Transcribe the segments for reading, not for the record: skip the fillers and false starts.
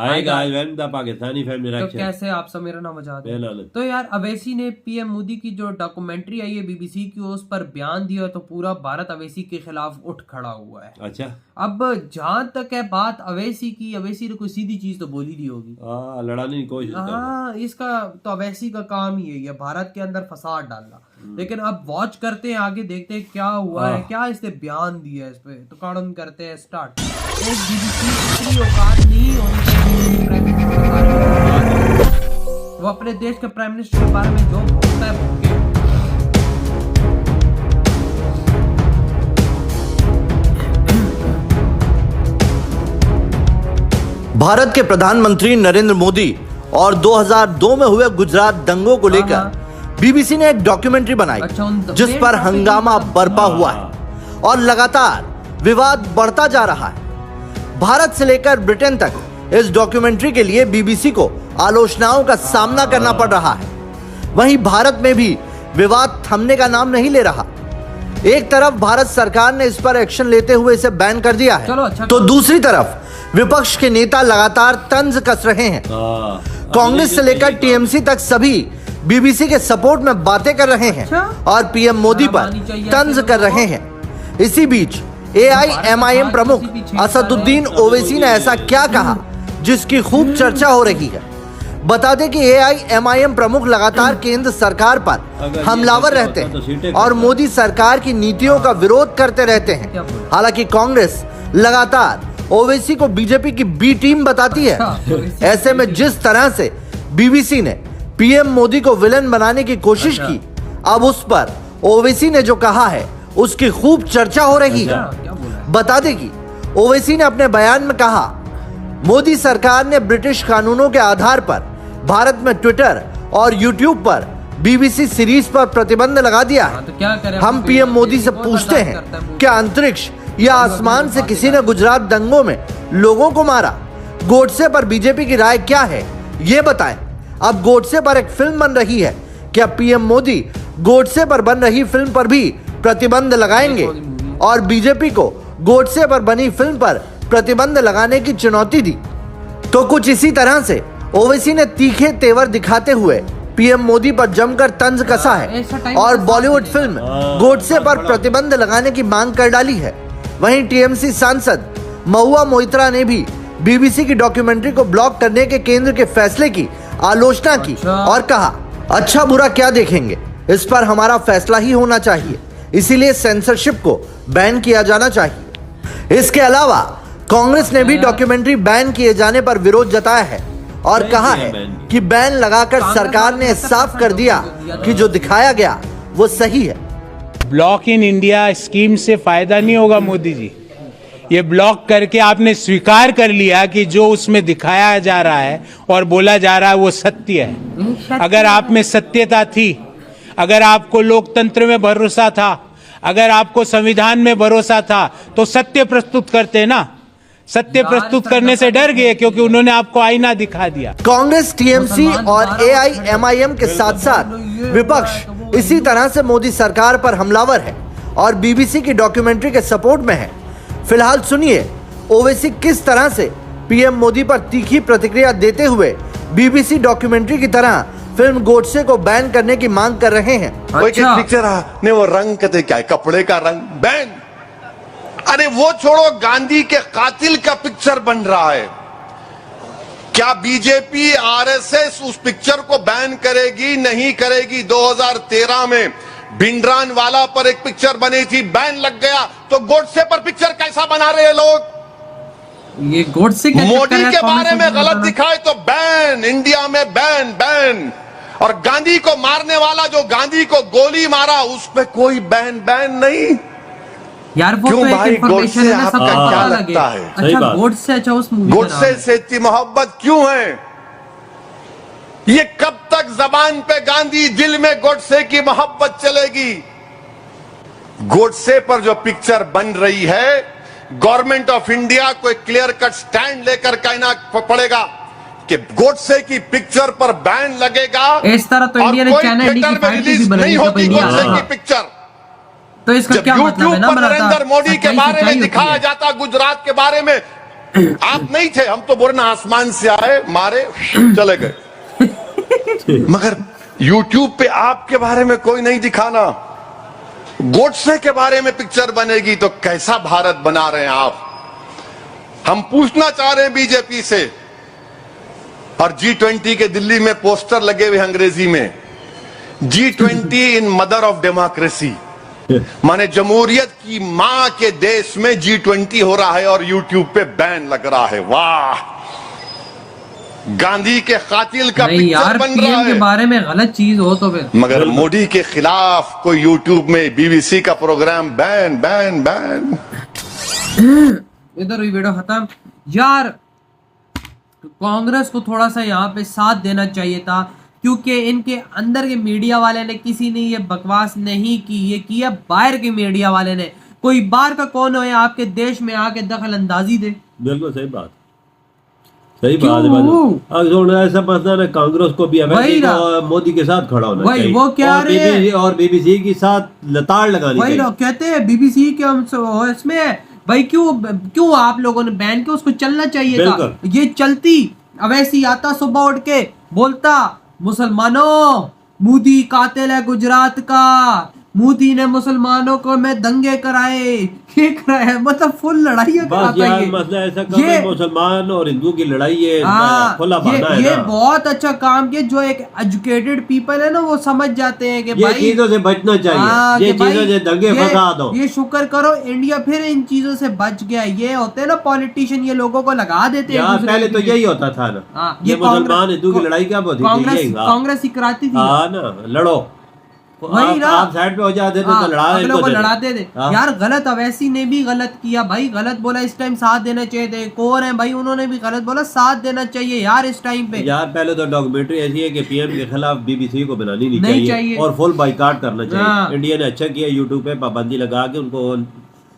आएगा पाकिस्तानी फैमिली तो रिएक्शन। कैसे आप सब, मेरा नाम आजाद है। बेलाल। तो यार अवैसी ने पीएम मोदी की जो डॉक्यूमेंट्री आई है बीबीसी की, उस पर बयान दिया तो पूरा भारत अवैसी के खिलाफ उठ खड़ा हुआ है। अच्छा, अब जहां तक है बात अवैसी की, अवैसी ने कोई सीधी चीज तो बोली नहीं होगी। लड़ाने की कोशिश कर रहा हाँ, इसका तो अवैसी का काम ही है भारत के अंदर फसाद डालना। लेकिन अब वॉच करते हैं, आगे देखते हैं क्या हुआ है, क्या इसने बयान दिया है इस पे। तो कानून करते हैं स्टार्ट। एक बीबीसी इतनी औकात नहीं होनी चाहिए प्राइम मिनिस्टर के बारे में, वो अपने देश के प्राइम मिनिस्टर के बारे में जो बोलता है भोंके। भारत के प्रधानमंत्री नरेंद्र मोदी और 2002 में हुए गुजरात दंगों को लेकर बीबीसी ने एक डॉक्यूमेंट्री बनाई, जिस पर हंगामा बरपा हुआ है और लगातार विवाद बढ़ता जा रहा है। भारत से लेकर ब्रिटेन तक इस डॉक्यूमेंट्री के लिए बीबीसी को आलोचनाओं का सामना करना पड़ रहा है। वहीं भारत में भी विवाद थमने का नाम नहीं ले रहा। एक तरफ भारत सरकार ने इस पर एक्शन लेते हुए इसे बैन कर दिया है, तो दूसरी तरफ विपक्ष के नेता लगातार तंज कस रहे हैं। कांग्रेस से लेकर टीएमसी तक सभी बीबीसी के सपोर्ट में बातें कर रहे हैं और पीएम मोदी पर तंज कर रहे हैं। इसी बीच एआईएमआईएम प्रमुख असदुद्दीन ओवैसी ने ऐसा क्या कहा जिसकी खूब चर्चा हो रही है। बता दें कि एआईएमआईएम प्रमुख लगातार केंद्र सरकार पर हमलावर रहते हैं और मोदी सरकार की नीतियों का विरोध करते रहते हैं। हालांकि कांग्रेस लगातार ओवैसी को बीजेपी की बी टीम बताती है। ऐसे में जिस तरह से बीबीसी ने पीएम मोदी को विलन बनाने की कोशिश की, अब उस पर ओवैसी ने जो कहा है उसकी खूब चर्चा हो रही है। बता दें कि ओवैसी ने अपने बयान में कहा, मोदी सरकार ने ब्रिटिश कानूनों के आधार पर भारत में ट्विटर और यूट्यूब पर बीबीसी सीरीज पर प्रतिबंध लगा दिया है। हम पीएम मोदी से पूछते हैं, क्या अंतरिक्ष या आसमान से किसी ने गुजरात दंगों में लोगों को मारा? गोडसे पर बीजेपी की राय क्या है, ये बताएं। अब गोडसे पर एक फिल्म बन रही है, क्या पीएम मोदी गोडसे पर बन रही फिल्म पर भी प्रतिबंध लगाएंगे? और बीजेपी को गोडसे पर बनी फिल्म पर प्रतिबंध लगाने की चुनौती दी। तो कुछ इसी तरह से ओवैसी ने तीखे तेवर दिखाते हुए पीएम मोदी पर जमकर तंज कसा है और बॉलीवुड फिल्म गोडसे पर प्रतिबंध लगाने की मांग कर डाली है। वहीं टीएमसी सांसद महुआ मोइत्रा ने भी बीबीसी की डॉक्यूमेंट्री को ब्लॉक करने के केंद्र के फैसले की आलोचना की और कहा, अच्छा बुरा क्या देखेंगे, इस पर हमारा फैसला ही होना चाहिए, इसीलिए सेंसरशिप को बैन किया जाना चाहिए। इसके अलावा कांग्रेस ने भी डॉक्यूमेंट्री बैन किए जाने पर विरोध जताया है और कहा है कि बैन लगाकर सरकार ने साफ कर दिया कि जो दिखाया गया वो सही है। ब्लॉक इन इंडिया स्कीम से फायदा नहीं होगा मोदी जी। ये ब्लॉक करके आपने स्वीकार कर लिया कि जो उसमें दिखाया जा रहा है और बोला जा रहा है वो सत्य है। अगर आप में सत्यता थी, अगर आपको लोकतंत्र में भरोसा था, अगर आपको संविधान में भरोसा था, तो सत्य प्रस्तुत करते ना। सत्य प्रस्तुत करने से डर गए क्योंकि उन्होंने आपको आईना दिखा दिया। कांग्रेस, टीएमसी और एआईएमआईएम के साथ साथ विपक्ष इसी तरह से मोदी सरकार पर हमलावर है और बीबीसी की डॉक्यूमेंट्री के सपोर्ट में है। फिलहाल सुनिए ओवैसी किस तरह से पीएम मोदी पर तीखी प्रतिक्रिया देते हुए बीबीसी डॉक्यूमेंट्री की तरह फिल्म गोडसे को बैन करने की मांग कर रहे हैं। अच्छा। पिक्चर ने वो रंग कहते क्या है, कपड़े का रंग बैन। अरे वो छोड़ो, गांधी के कातिल का पिक्चर बन रहा है। क्या बीजेपी आरएसएस उस पिक्चर को बैन करेगी? नहीं करेगी। 2013 में भिंडरान वाला पर एक पिक्चर बनी थी, बैन लग गया। तो गोडसे पर पिक्चर कैसा बना रहे हैं लोग? ये गोडसे मोदी के बारे में गलत दिखाए तो बैन, इंडिया में बैन बैन। और गांधी को मारने वाला जो गांधी को गोली मारा उस पे कोई बैन नहीं। यार वो क्यों तो भाई, गोडसे है, आपका क्या लगता है? अच्छा गोडसे, अच्छा उस मूवी गोडसे से इतनी मोहब्बत क्यों है? ये कब तक जबान पे गांधी, दिल में गोडसे की मोहब्बत चलेगी? गोडसे पर जो पिक्चर बन रही है, गवर्नमेंट ऑफ इंडिया को एक क्लियर कट स्टैंड लेकर कहना पड़ेगा कि गोडसे की पिक्चर पर बैन लगेगा। इस तरह तो इंडिया ने चाइना इंडी की फाइट भी बनाई नहीं होती गोडसे की पिक्चर। तो इसका क्या मतलब है ना? नरेंद्र मोदी के बारे में दिखाया जाता, गुजरात के बारे में आप नहीं थे, हम तो बोले ना आसमान से आए, मारे, चले गए। मगर YouTube पे आपके बारे में कोई नहीं दिखाना। गोडसे के बारे में पिक्चर बनेगी तो कैसा भारत बना रहे हैं आप? हम पूछना चाह रहे हैं बीजेपी से। और G20 के दिल्ली में पोस्टर लगे हुए अंग्रेजी में, G20 in mother of democracy, माने जमहूरियत की मां के देश में G20 हो रहा है और YouTube पे बैन लग रहा है। वाह, गांधी के कातिल का पिक्चर बन रहा है। के बारे में गलत चीज हो तो फिर, मगर मोदी के खिलाफ कोई YouTube में BBC का प्रोग्राम बैन बैन बैन। इधर हुई वीडियो खत्म। यार कांग्रेस को थोड़ा सा यहाँ पे साथ देना चाहिए था, क्योंकि इनके अंदर के मीडिया वाले ने किसी ने ये बकवास नहीं की, ये किया बाहर के मीडिया वाले ने। कोई बाहर का कौन है आपके देश में आके दखल अंदाजी दे? बिल्कुल सही बात, सही बात है। ऐसा पता ना, कांग्रेस को भी मोदी के साथ खड़ा होना चाहिए। वो क्या और बीबीसी के साथ लताड़ लगानी चाहिए। वही कहते हैं बीबीसी के हम इसमें भाई क्यों आप लोगों ने बैन किया? उसको चलना चाहिए था। ये चलती अवैसी आता सुबह उठ के बोलता, मुसलमानों मोदी कातिल है गुजरात का, मोदी ने मुसलमानों को में दंगे कराए, ये कराया, मतलब फुल लड़ाई मसला ऐसा ये मुसलमान और हिंदू की लड़ाई है। खुला ये बहुत अच्छा काम किया। जो एक एजुकेटेड पीपल है ना, वो समझ जाते हैं कि भाई चीजों से बचना चाहिए, ये चीजों से दंगे फसाद हो। ये शुक्र करो इंडिया फिर इन चीजों से बच गया। ये होते हैं ना पॉलिटिशियन, ये लोगों को लगा देते हैं। पहले तो यही होता था ना, ये मुसलमान हिंदू की लड़ाई क्या होती थी? कांग्रेस ही कराती थी ना, लड़ो वही ना, आप साइड पे हो जाते थे तो लड़ाते थे। यार गलत अवैसी ने भी गलत किया भाई, गलत बोला, इस टाइम साथ देना चाहिए थे। कौन है भाई, उन्होंने भी गलत बोला, साथ देना चाहिए यार इस टाइम पे। यार पहले तो डॉक्यूमेंट्री ऐसी है कि पीएम के खिलाफ बीबीसी को बनानी नहीं चाहिए और फुल बाइकाट करना चाहिए। इंडिया ने अच्छा किया, यूट्यूब पे पाबंदी लगा के उनको,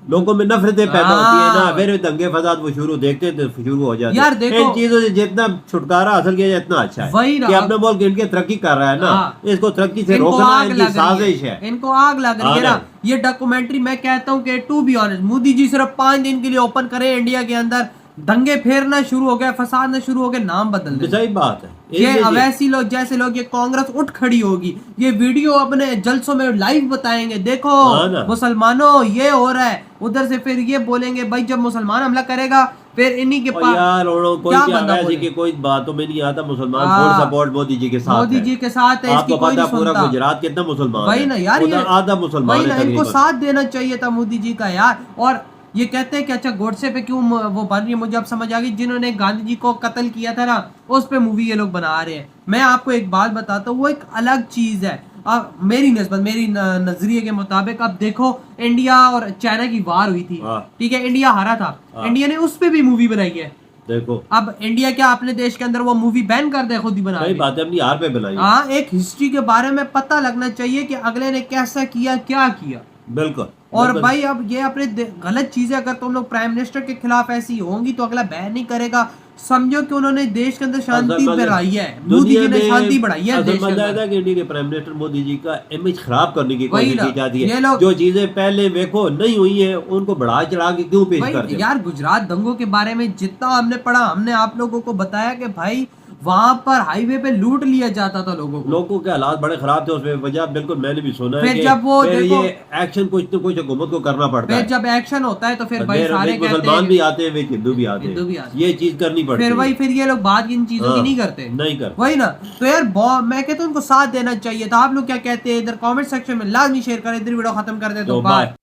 लोगों में नफरतें पैदा होती है ना, फिर दंगे फसाद वो शुरू हो जाते यार देखो, इन चीजों से जितना छुटकारा हासिल किया जाए इतना अच्छा है। वही कि अपना मुल्क इनके तरक्की कर रहा है ना, इसको तरक्की से रोकना इनकी साजिश है। इनको आग लग रही है ना। ये डॉक्यूमेंट्री मैं कहता हूँ कि to be honest, Modi ji सिर्फ 5 दिन के लिए ओपन करे इंडिया के अंदर, दंगे फेरना शुरू हो गया, फसाद शुरू हो गया, नाम बदल दे। सही बात है। ये अवैसी लोग जैसे लोग, ये कांग्रेस उठ खड़ी होगी, ये वीडियो अपने जलसों में लाइव बताएंगे, देखो मुसलमानों ये हो रहा है। उधर से फिर ये बोलेंगे भाई जब मुसलमान हमला करेगा फिर इन्हीं के पास यार कोई बातों में नहीं आता। मुसलमान फुल सपोर्ट मोदी जी के साथ, मोदी जी के साथ है। आपको पता पूरा गुजरात कितना मुसलमान वही ना यार, आधा मुसलमान है। इनको साथ देना चाहिए था मोदी जी का यार। और ये कहते हैं कि अच्छा गोडसे पे क्यों वो बन रही है, मुझे अब समझ आ गई। जिन्होंने गांधी जी को कत्ल किया था ना, उस पे मूवी ये लोग बना रहे हैं। मैं आपको एक बात बताता हूँ, वो एक अलग चीज है। अब मेरी निस्बत, मेरी नजरिए के मुताबिक, अब देखो इंडिया और चाइना की वार हुई थी, ठीक है, इंडिया हारा था, इंडिया ने उस पे भी मूवी बनाई है। देखो अब इंडिया क्या अपने देश के अंदर वो मूवी बैन कर दे, खुद ही बना? सही बात है, अपनी यार पे बनाई। हाँ, एक हिस्ट्री के बारे में पता लगना चाहिए कि अगले ने कैसा किया, क्या किया। बिल्कुल। और भाई अब ये अपने गलत चीजें, अगर तुम लोग प्राइम मिनिस्टर के खिलाफ ऐसी होंगी तो अगला बैन नहीं करेगा। समझो कि उन्होंने देश के अंदर शांति बढ़ाई है, मोदी जी ने शांति बढ़ाई है देश के अंदर। कि इंडिया के प्राइम मिनिस्टर मोदी जी का इमेज खराब करने की कोशिश की जाती है। जो चीजें पहले देखो नहीं हुई है उनको बढ़ा चढ़ा के क्यों पेश करते हैं? यार गुजरात दंगों के बारे में जितना हमने पढ़ा, हमने आप लोगों को बताया कि भाई वहां पर हाईवे पे लूट लिया जाता था लोगों के हालात बड़े खराब थे उसमें वजह। बिल्कुल मैंने भी सुना है कि जब वो फिर ये एक्शन कुछ न कुछ हुकूमत को करना पड़ता है। जब एक्शन होता है तो फिर भाई सारे मुसलमान भी आते हैं, हिंदू भी आते हैं, ये चीज करनी पड़ती है। फिर ये लोग बात इन चीजों की नहीं करते वही ना। तो यार मैं कहता हूँ उनको साथ देना चाहिए था। आप लोग क्या कहते हैं इधर कमेंट सेक्शन में लाजमी शेयर करें। इधर वीडियो खत्म कर दे तो बाय।